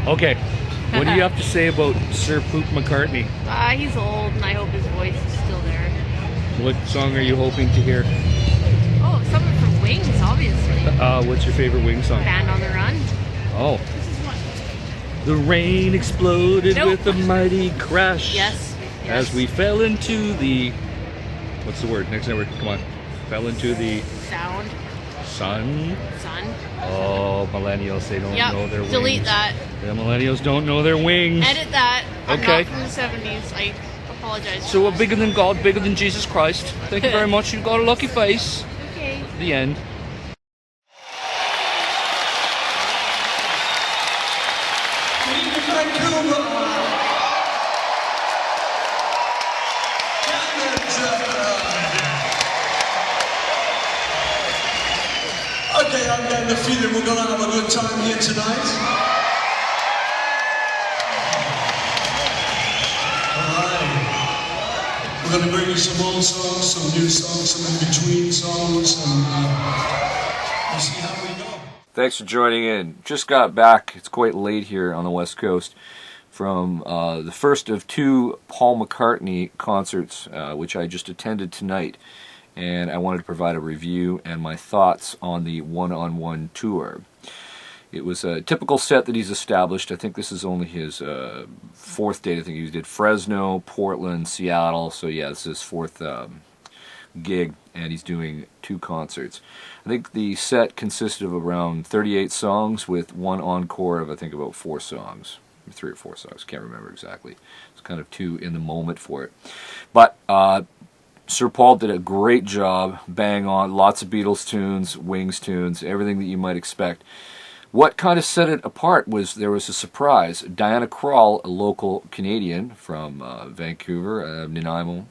Okay, what do you have to say about Sir Paul McCartney? He's old, and I hope his voice is still there. What song are you hoping to hear? Oh, something from Wings, obviously. What's your favorite Wings song? Band on the Run. Oh. This is one. The rain exploded Nope. with a mighty crash. Yes. As we fell into the... What's the word? Next word. Come on. Fell into the... Sound. Sun. Sun. Oh, millennials, they don't know their wings. Delete that. The millennials don't know their wings. Edit that. I'm Okay. not from the 70s. I apologize. So we're bigger than God, bigger than Jesus Christ. Thank you very much. You've got a lucky face. Okay. The end. Vancouver. Okay, I'm getting the feeling we're going to have a good time here tonight. Alright. We're going to bring you some old songs, some new songs, some in-between songs, and we'll see how we go. Thanks for joining in. Just got back, it's quite late here on the West Coast, from the first of two Paul McCartney concerts, which I just attended tonight. And I wanted to provide a review and my thoughts on the one-on-one tour. It was a typical set that he's established. I think this is only his fourth date. I think he did Fresno, Portland, Seattle. So yeah, this is his fourth gig, and he's doing two concerts. I think the set consisted of around 38 songs with one encore of I think about 4 songs. 3 or 4 songs, can't remember exactly. It's kind of too in the moment for it. But Sir Paul did a great job, bang on, lots of Beatles tunes, Wings tunes, everything that you might expect. What kind of set it apart was there was a surprise. Diana Krall, a local Canadian from Vancouver, Nanaimo,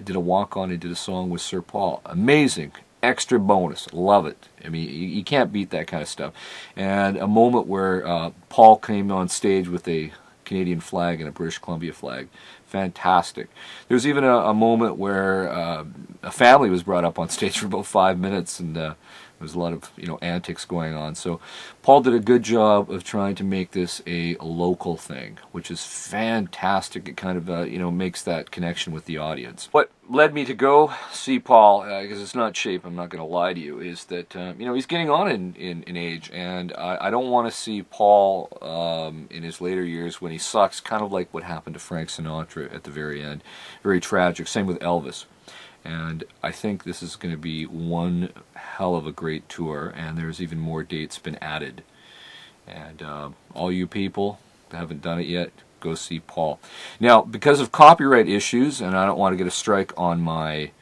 did a walk-on and did a song with Sir Paul. Amazing. Extra bonus. Love it. I mean, you can't beat that kind of stuff. And a moment where Paul came on stage with a Canadian flag and a British Columbia flag. Fantastic. There was even a moment where a family was brought up on stage for about 5 minutes, and there was a lot of antics going on. So Paul did a good job of trying to make this a local thing, which is fantastic. It kind of makes that connection with the audience. What led me to go see Paul, because it's not cheap, I'm not going to lie to you, is that he's getting on in age, and I don't want to see Paul in his later years when he sucks, kind of like what happened to Frank Sinatra at the very end. Very tragic. Same with Elvis. And I think this is going to be one hell of a great tour, and there's even more dates been added. And all you people that haven't done it yet, go see Paul. Now, because of copyright issues, and I don't want to get a strike on my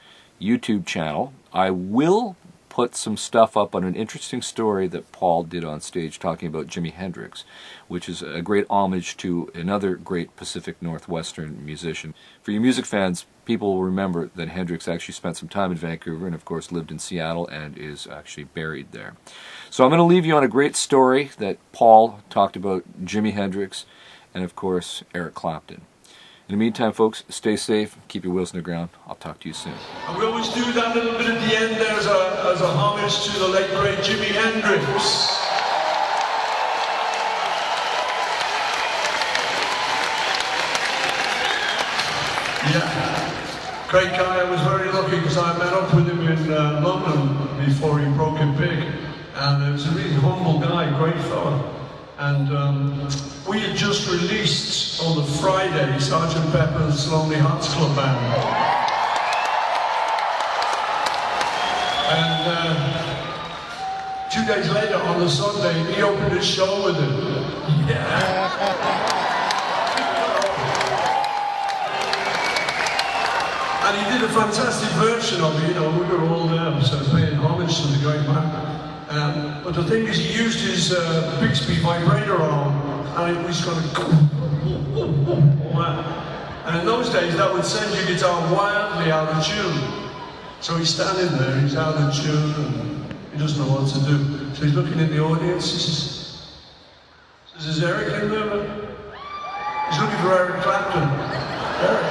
YouTube channel, I will put some stuff up on an interesting story that Paul did on stage talking about Jimi Hendrix, which is a great homage to another great Pacific Northwestern musician. For you music fans, people will remember that Hendrix actually spent some time in Vancouver and of course lived in Seattle and is actually buried there. So I'm going to leave you on a great story that Paul talked about Jimi Hendrix and of course Eric Clapton. In the meantime, folks, stay safe, keep your wheels in the ground. I'll talk to you soon. And we always do that little bit at the end there as a homage to the late great Jimi Hendrix. Yeah, great guy. I was very lucky because I met up with him in London before he broke a big, and he was a really humble guy, great fella. And we had just released on the Friday Sgt. Pepper's Lonely Hearts Club Band. And 2 days later, on the Sunday, he opened his show with it. Yeah. And he did a fantastic version of it, we were all there, so paying homage to the great man. But the thing is, he used his Bixby vibrator arm, and it was kind of... And in those days, that would send your guitar wildly out of tune. So he's standing there, he's out of tune, and he doesn't know what to do. So he's looking in the audience, he says, is Eric in there? He's looking for Eric Clapton. Eric,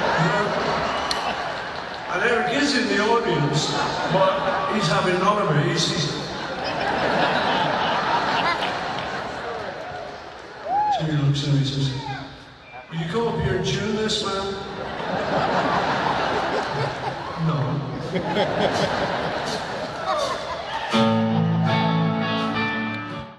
And Eric is in the audience, but he's having none of it. Jimmy looks at me and says, will you come up here and tune this, man? No.